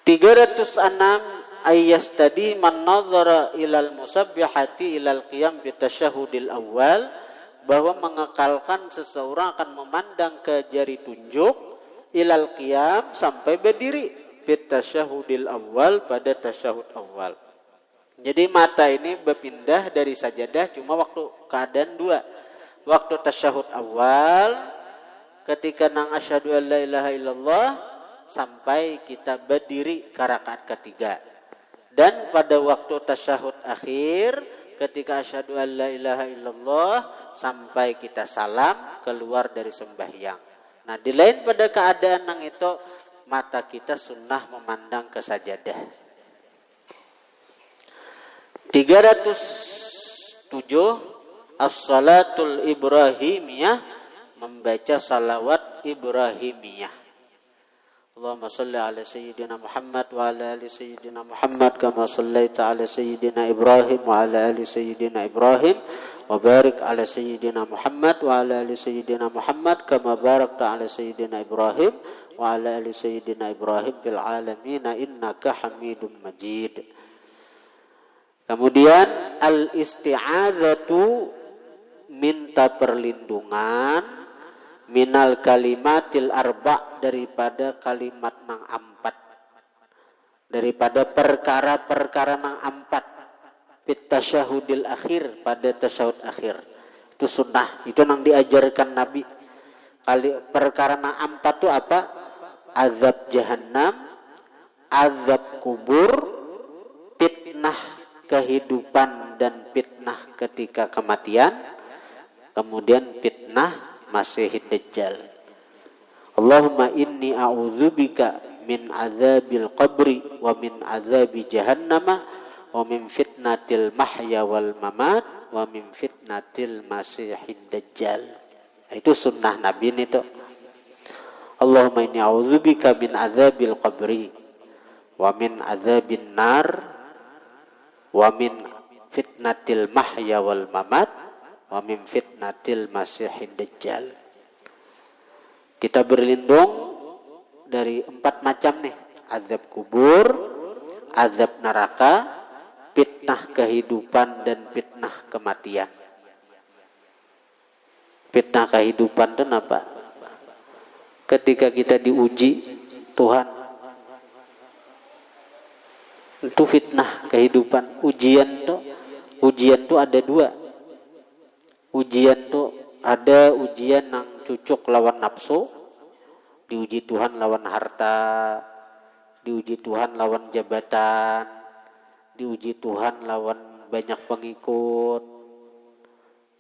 306 ayyastadi man nazara ilal musabbihati ilal qiyam fit tasyahudil awal, bahwa mengekalkan seseorang akan memandang ke jari tunjuk ilal qiyam sampai berdiri fit tasyahudil awal pada tasyahud awal. Jadi mata ini berpindah dari sajadah cuma waktu keadaan dua. Waktu tasyahud awal ketika nang asyhadu alla ilaha illallah sampai kita berdiri ke rakaat ketiga. Dan pada waktu tasyahud akhir ketika asyhadu alla ilaha illallah sampai kita salam keluar dari sembahyang. Nah, di lain pada keadaan nang itu mata kita sunnah memandang ke sajadah. 307 as-salatul ibrahimiyah, membaca salawat ibrahimiyah. Allahumma salli ala sayyidina Muhammad wa ala ali sayyidina Muhammad kama sallaita ala sayyidina Ibrahim wa ala ali sayyidina Ibrahim wa barik ala sayyidina Muhammad wa ala ali sayyidina Muhammad kama barakta ala sayyidina Ibrahim wa ala ali sayyidina Ibrahim fil alamin innaka Hamidum Majid. Kemudian al-isti'adzatu, minta perlindungan, minal kalimatil arba', daripada kalimat nang ampat, daripada perkara-perkara nang ampat, fit tasyahudil akhir, pada tasyahud akhir. Itu sunnah, itu nang diajarkan Nabi. Perkara nang ampat itu apa? Azab jahannam, azab kubur, fitnah kehidupan dan fitnah ketika kematian, kemudian fitnah Masihid Dajjal. Allahumma inni a'udzubika min azabil qabri wa min azabi jahannama wa min fitnatil mahya wal mamat wa min fitnatil fitnatil masihid dajjal. Itu sunnah Nabi ini tuh. Allahumma inni a'udzubika min azabil qabri wa min azabin nar wa min fitnatil mahya wal mamat wa min fitnatil masihid dajjal. Kita berlindung dari 4 macam nih, azab kubur, azab neraka, fitnah kehidupan dan fitnah kematian. Fitnah kehidupan itu apa? Ketika kita diuji Tuhan, itu fitnah kehidupan. Ujian tuh ada 2. Ujian tuh ada ujian yang cucuk lawan nafsu, diuji Tuhan lawan harta, diuji Tuhan lawan jabatan, diuji Tuhan lawan banyak pengikut.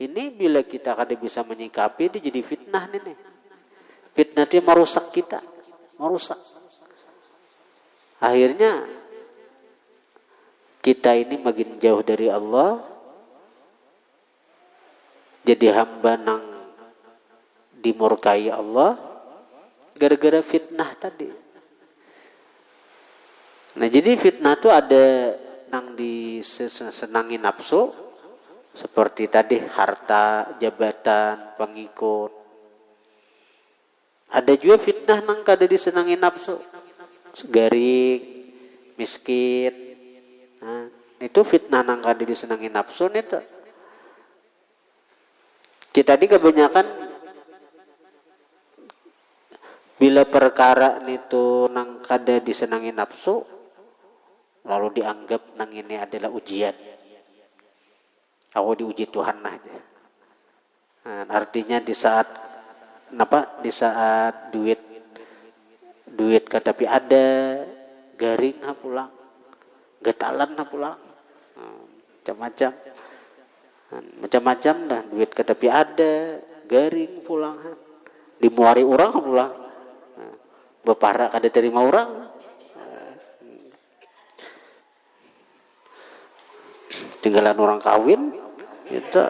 Ini bila kita kada bisa menyikapi, itu jadi fitnah nih. Fitnah itu merusak kita, merusak. Akhirnya kita ini makin jauh dari Allah, jadi hamba nang dimurkai Allah gara-gara fitnah tadi. Nah, jadi fitnah itu ada nang disenangi nafsu, seperti tadi harta, jabatan, pengikut. Ada juga fitnah nang kada disenangi nafsu, garing, miskin. Nah, itu fitnah nang kada disenangi nafsu itu. Kita ini kebanyakan bila perkara itu nang kada disenangi nafsu, lalu dianggap nang ini adalah ujian. Aku diuji Tuhan aja. Nah, artinya di saat duit tapi ada, garing pulang, getalan pulang, macam-macam dah. Duit tapi ada, garing pulang, dimuari orang pulang, bepara kada terima orang, tinggalan orang kawin, itu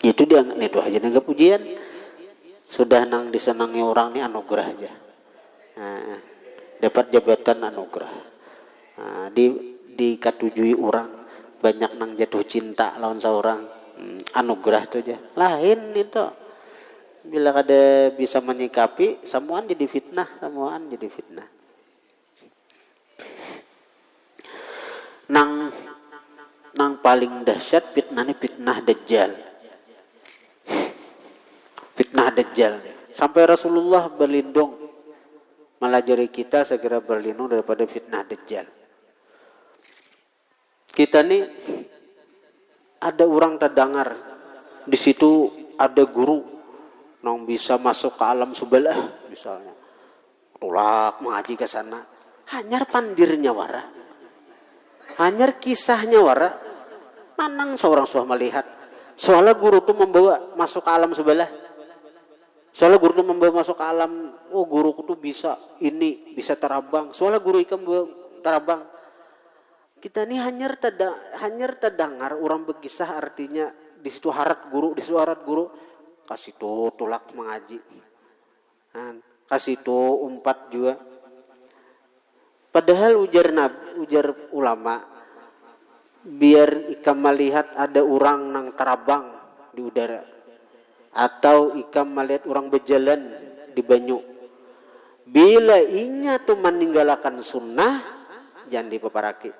dia itu aja nanggap ujian. Sudah nang disenangi orang ni anugerah aja. Nah, dapat jabatan anugerah. Nah, dikatujui orang, banyak nang jatuh cinta lawan seorang, anugerah itu aja. Lain itu. Bila kada bisa menyikapi, semuaan jadi fitnah, Nang paling dahsyat fitnah ni fitnah dajjal. Fitnah dajjal. Sampai Rasulullah berlindung melajari kita segera berlindung daripada fitnah dajjal. Kita nih ada orang terdengar di situ, ada guru nang bisa masuk ke alam sebelah misalnya. Tulak mengaji ke sana. Hanyar pandirnya wara. Hanyar kisahnya wara. Manang seorang suah melihat. Soalnya guru itu membawa masuk ke alam sebelah. Soalnya guru itu membawa masuk ke alam. Oh, guruku tuh bisa ini, bisa terabang. Soalnya guru ikam terabang. Kita ini hanyar terdengar orang berkisah, artinya di situ harat guru, kasih tuh tulak mengaji. Kasih tuh umpat juga. Padahal ujar ulama, biar ikam melihat ada orang nang terabang di udara, atau ikam melihat orang berjalan di banyu, bila inya tuh meninggalkan sunnah, jangan dipeparaki.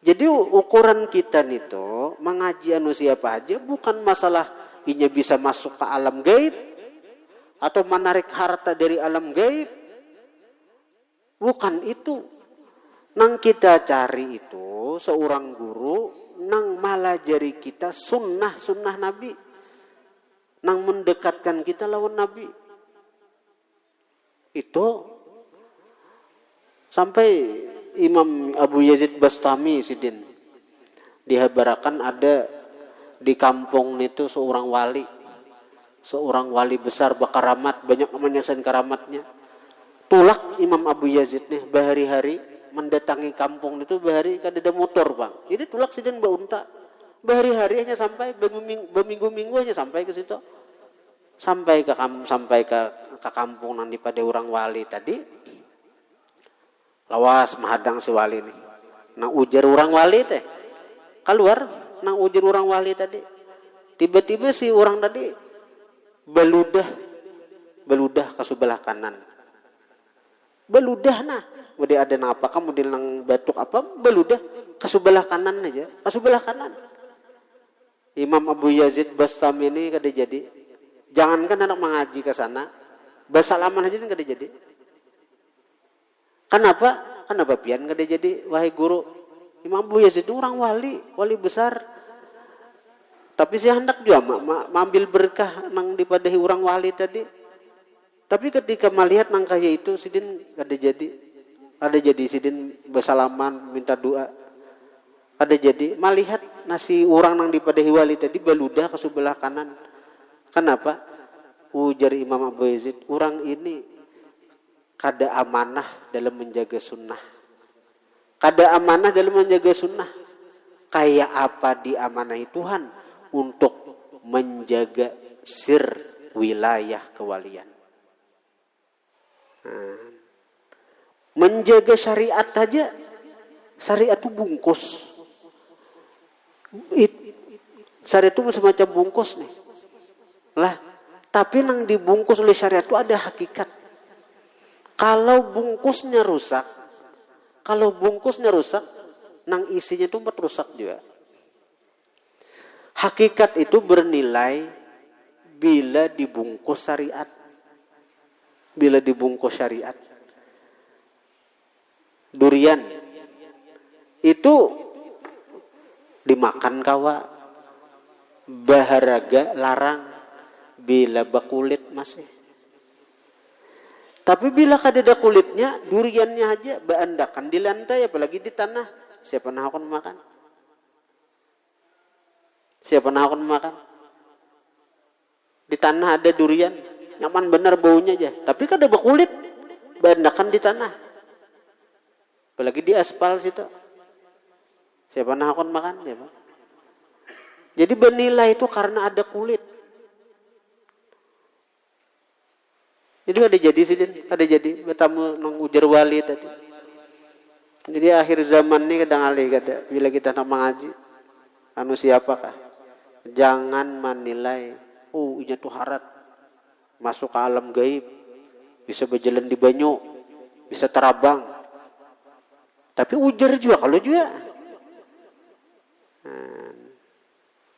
Jadi ukuran kita itu mengaji siapa aja, bukan masalah inya bisa masuk ke alam gaib atau menarik harta dari alam gaib. Bukan itu. Nang kita cari itu seorang guru nang malajari kita sunnah Nabi, nang mendekatkan kita lawan Nabi. Itu sampai Imam Abu Yazid Bastami sidin dihabarakan ada di kampung itu seorang wali besar berkaramat, banyak menyaksikan karamatnya. Tulak Imam Abu Yazid nih bahari-hari mendatangi kampung itu bahari kadada motor bang. Jadi tulak sidin baunta. Bahari-hari hanya sampai berminggu-minggu hanya sampai ke situ. Sampai ke kampung nanti pada orang wali tadi. Lawas mahadang si wali nih. Nang ujar orang wali teh. Keluar nang ujar orang wali tadi. Tiba-tiba si orang tadi beludah ke sebelah kanan. Beludah nah. Mudi ada apa kamu di nang batuk apa beludah ke sebelah kanan aja. Ke sebelah kanan. Imam Abu Yazid Bastami ini kada jadi. Jangankan anak mengaji ke sana, basalaman aja kada jadi. Kenapa? Kenapa pian kada jadi wahai guru? Imam Abu Yazid itu orang wali besar. Tapi saya hendak juga mengambil berkah nang dipadahi orang wali tadi. Tapi ketika melihat nang kaya itu sidin kada jadi. Ada jadi sidin basalaman minta doa. Ada jadi melihat nasi orang nang dipadahi wali tadi beludah ke sebelah kanan. Kenapa? Ujar Imam Abu Yazid, orang ini kada amanah dalam menjaga sunnah. Kada amanah dalam menjaga sunnah. Kayak apa diamanahi Tuhan untuk menjaga sir wilayah kewalian. Menjaga syariat saja. Syariat itu bungkus. Syariat itu semacam bungkus nih. Lah, tapi nang dibungkus oleh syariat itu ada hakikat. Kalau bungkusnya rusak, nang isinya itu rusak juga. Hakikat itu bernilai bila dibungkus syariat. Bila dibungkus syariat. Durian itu dimakan kawa, baharaga larang. Bila bakulit masih. Tapi bila kadada kulitnya, duriannya aja beandakan di lantai, apalagi di tanah. Siapa nak akan makan? Siapa nak akan makan? Di tanah ada durian, nyaman benar baunya aja. Tapi kada bakulit, beandakan di tanah. Apalagi di aspal situ. Siapa nak akan makan? Siapa? Jadi bernilai itu karena ada kulit. Itu ada jadi sih, ada jadi bertamu nang ujar wali tadi. Jadi akhir zaman ini kadang alih kata bila kita nak mengaji, anu siapakah? Jangan menilai, ini tuh harat masuk ke alam gaib, bisa berjalan di banyu, bisa terabang. Tapi ujar juga kalau juga.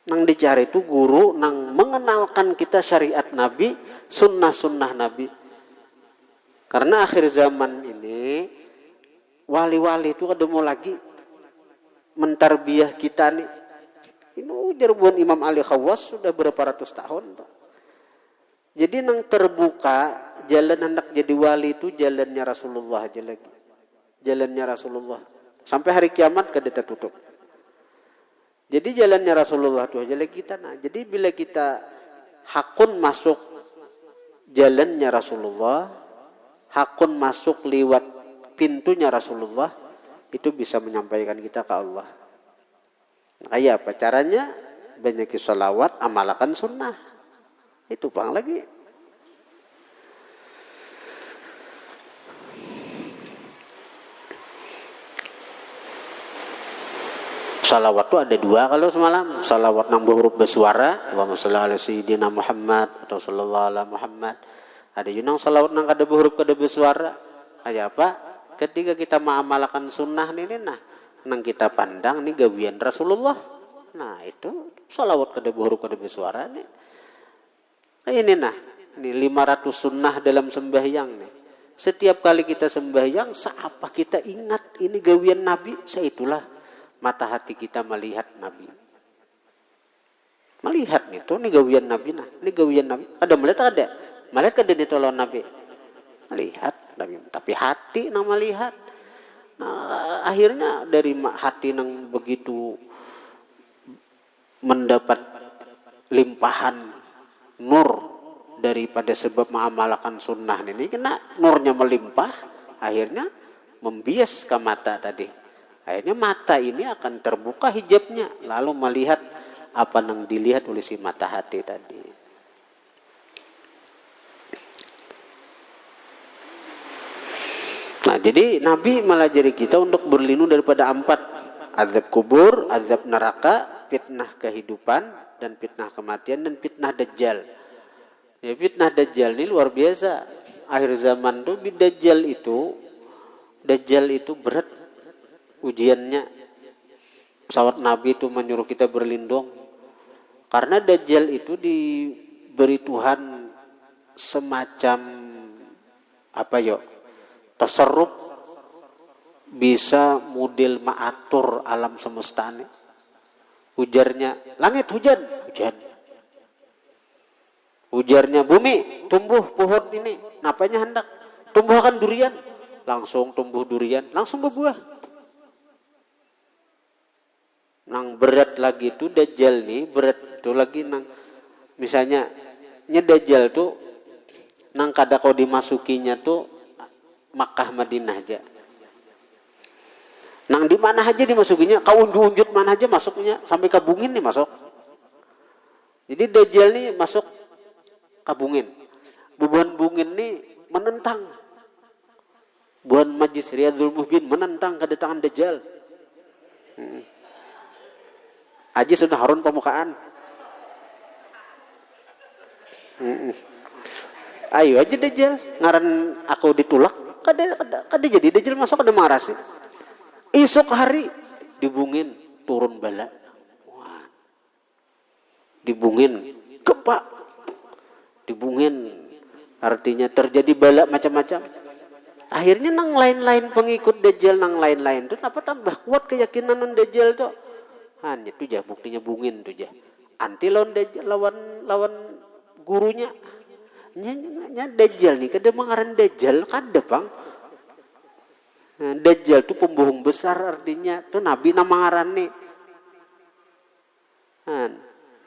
Nang dicari itu guru nang mengenalkan kita syariat Nabi, sunnah-sunnah Nabi. Karena akhir zaman ini wali-wali itu ada mau lagi mentarbiah kita nih. Ini ujar buan Imam Ali Khawas sudah berapa ratus tahun. Jadi nang terbuka jalan hendak jadi wali itu jalannya Rasulullah aja lagi. Jalannya Rasulullah. Sampai hari kiamat kada tertutup. Jadi jalannya Rasulullah itu aja lagi kita. Nah, jadi bila kita hakun masuk jalannya Rasulullah, hakun masuk lewat pintunya Rasulullah, itu bisa menyampaikan kita ke Allah. Kayak apa caranya? Banyakin sholawat, amalkan sunnah. Itu bang lagi. Salawat itu ada dua kalau semalam. Salawat nang berhuruf bersuara, Allahumma shalli ala sayyidina Muhammad atau sallallahu ala Muhammad. Ada juga salawat nang kada berhuruf kada bersuara. Kayak apa? Ketika kita mengamalkan sunnah ini nah, nang kita pandang nih gawian Rasulullah. Nah, itu salawat kada berhuruf kada bersuara nih. Ini nah, ini 500 sunnah dalam sembahyang nih. Setiap kali kita sembahyang, seapa kita ingat ini gawian Nabi, seitulah mata hati kita melihat Nabi. Melihat nih tuh, ini gawian Nabi nah. Ini gawian Nabi. Ada melihat ada. Melihat kada ditolong Nabi. Melihat Nabi. Tapi hati nang melihat. Nah, akhirnya dari hati nang begitu mendapat limpahan nur daripada sebab mengamalkan sunnah ini. Kena nurnya melimpah. Akhirnya membias ke mata tadi. Akhirnya mata ini akan terbuka hijabnya, lalu melihat apa yang dilihat oleh si mata hati tadi. Nah, jadi Nabi melajari kita untuk berlindung daripada 4: azab kubur, azab neraka, fitnah kehidupan, dan fitnah kematian, dan fitnah dajjal. Ya, fitnah dajjal ini luar biasa. Akhir zaman tuh dajjal itu berat ujiannya. Pesawat Nabi itu menyuruh kita berlindung karena dajjal itu diberi Tuhan semacam tasarruf, bisa model mengatur alam semesta ini. Ujarnya langit hujan. Ujarnya bumi tumbuh pohon ini, napanya hendak tumbuhkan durian, langsung tumbuh durian, langsung berbuah. Nang berat lagi tuh dajjal nih, berat tuh lagi nang misalnya dajjal tuh nang kada kau dimasukinya tuh Makkah Madinah aja. Nang di mana aja dimasukinya, kau unjut mana aja masuknya, sampai ke Bungin nih masuk. Jadi dajjal nih masuk kabungin. Bubuhan Bungin nih menentang. Buhan Majlis Riyadhul Muhibin menentang kedatangan dajjal. Aji sudah harun pemukaan. Ayo aja dajjal, ngaran aku ditulak. Kada jadi dajjal masuk kada marah sih. Esok hari dibungin turun bala. Wah. Dibungin gempa. Dibungin artinya terjadi bala macam-macam. Akhirnya nang lain-lain pengikut dajjal nang lain-lain tuh apa tambah kuat keyakinan nang dajjal tuh. Hanya tuh jah buktinya bungin tuh jah. Anti lawan dajjal, lawan gurunya. Nya dajjal nih kada mengaran dajjal kada bang. Dajjal tuh pembohong besar artinya tuh nabi nama ngaran nih.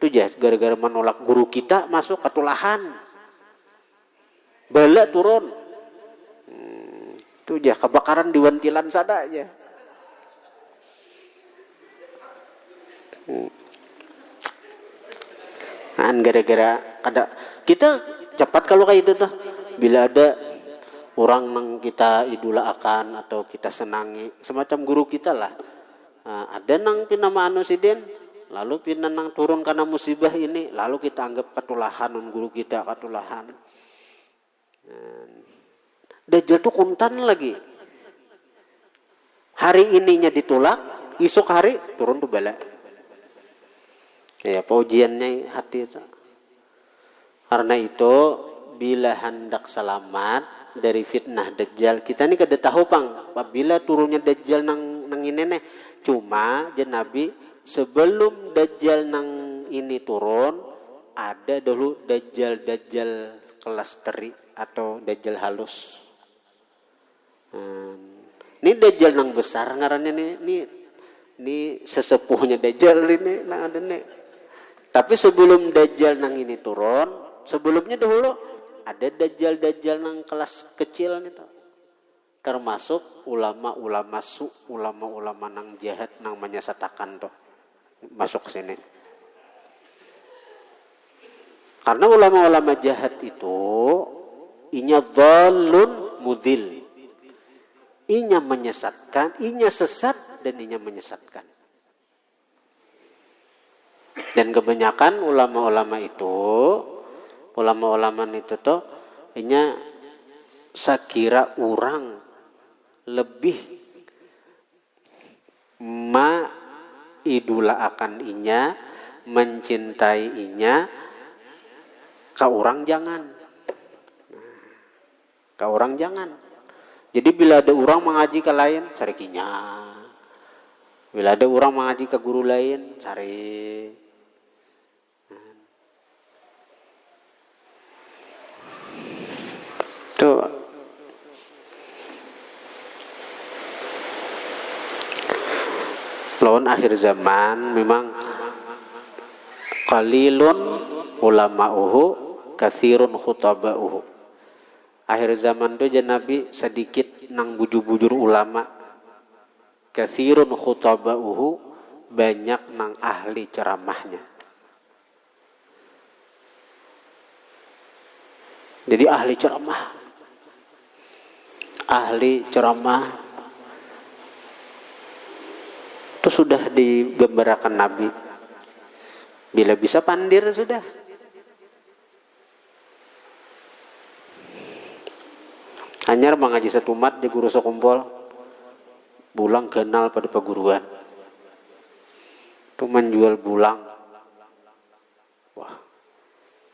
Tuh jah gara-gara menolak guru kita masuk ketulahan. Bala turun. Tuh jah kebakaran di wantilan sada aja. Gara-gara kada kita cepat kalau kayak itu tuh. Bila ada orang yang kita idolakan atau kita senangi, semacam guru kita lah. Ada nang pinama sidin, lalu pina nang turun karena musibah ini, lalu kita anggap ketulahan guru kita ketulahan. Dajjal tuh kuntan lagi. Hari ininya ditolak, esok hari turun tuh bala. Ya, ujiannya hati itu. Karena itu bila hendak selamat dari fitnah dajjal, kita ini kada tahu pang apabila turunnya dajjal nang ini nih. Cuma jan Nabi sebelum dajjal nang ini turun ada dulu dajjal kelas teri atau dajjal halus. Ini dajjal nang besar ngarannya ini sesepuhnya dajjal ini nang ada nih. Tapi sebelum dajjal nang ini turun, sebelumnya dahulu ada dajjal nang kelas kecil nih tuh. Termasuk ulama-ulama ulama-ulama nang jahat nang menyesatkan tuh. Masuk ke sini. Karena ulama-ulama jahat itu inya dhallun mudhil. Inya menyesatkan, inya sesat dan inya menyesatkan. Dan kebanyakan ulama-ulama itu tuh inya sakira orang lebih idula akan inya, mencintai inya, ka orang jangan. Ka orang jangan. Jadi bila ada orang mengaji ke lain, cari kinya. Bila ada orang mengaji ke guru lain, cari. Tuh. Lawan akhir zaman memang qalilun ulama'uhu katsirun khutaba'uhu. Akhir zaman tuh Nabi sedikit nang bujur-bujur ulama. Katsirun khutabauhu, banyak nang ahli ceramahnya. Jadi ahli ceramah itu sudah digambarkan Nabi. Bila bisa pandir sudah. Anyar mengaji satu mat di guru sekumpul, bulang kenal pada peguruan. Itu menjual bulang. Wah,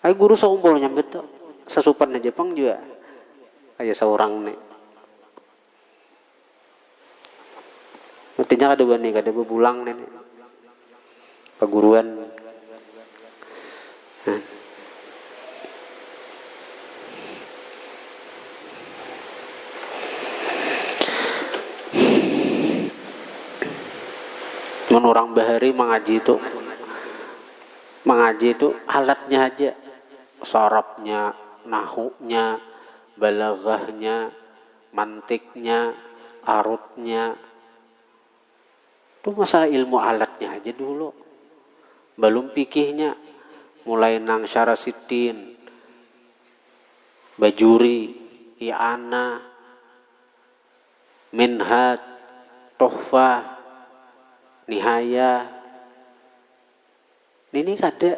ay guru sekumpul nyambet tuh. Sasupan aja Jepang juga. Kayak seorang nih. Artinya kada bulang nih. Peguruan. Orang bahari mengaji itu alatnya aja, sarapnya, nahunya, balaghahnya, mantiknya, arutnya, itu masalah ilmu alatnya aja dulu, belum fikihnya, mulai nang syarasitin, bajuri, i'ana, minhaj, tuhfah, nihaya. Ini kada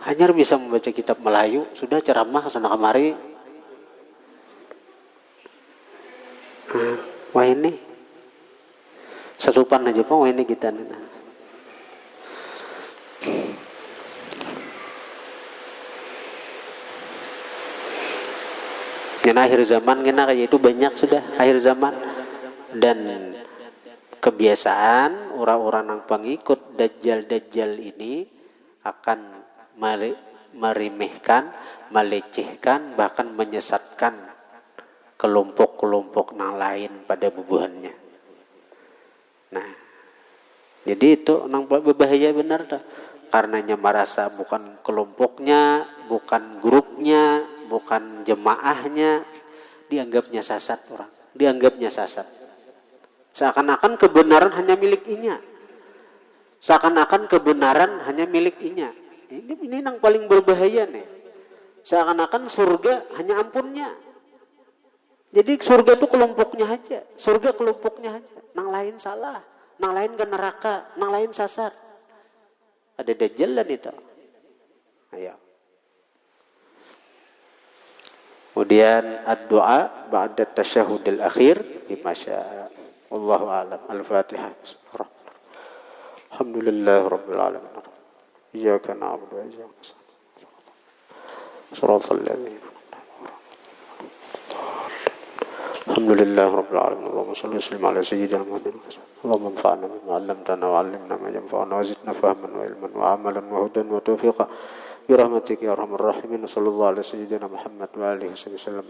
hanya bisa membaca kitab Melayu sudah ceramah sana kemari. Wah ini sesupan aja Pak, wah ini kita nih. Karena akhir zaman kena kayak itu banyak sudah akhir zaman, dan kebiasaan orang-orang yang pengikut dajjal ini akan meremehkan, melecehkan, bahkan menyesatkan kelompok-kelompok yang lain pada bubuhannya. Nah, jadi itu nang berbahaya benar dah. Karenanya merasa bukan kelompoknya, bukan grupnya, bukan jemaahnya, dianggapnya sesat orang, dianggapnya sesat. Seakan-akan kebenaran hanya milik inya. Seakan-akan kebenaran hanya milik inya. Ini yang paling berbahaya nih. Seakan-akan surga hanya ampunnya. Jadi surga itu kelompoknya aja. Surga kelompoknya aja. Nang lain salah. Nang lain ke neraka. Nang lain sasar. Ada dajjalan itu. Ayo. Kemudian ad-du'a ba'da tasyahudil akhir bima syaa. Wallahu a'lam. Al-Fatihah. Alhamdulillahirabbil alamin. Iyyaka na'budu wa iyyaka nasta'in. Shiratal ladzina Alhamdulillahirabbil alamin. Allahumma shalli wa sallim ala sayyidina Muhammadin. Allahumma anfa'na bima 'allamtana wa 'allimna ma yanfa'una wa zidna fahman wa ilman wa 'amalan wa hudan wa tawfiqan bi rahmatika ya arhamar rahimin. Sallallahu ala sayyidina Muhammad wa alihi wasallam.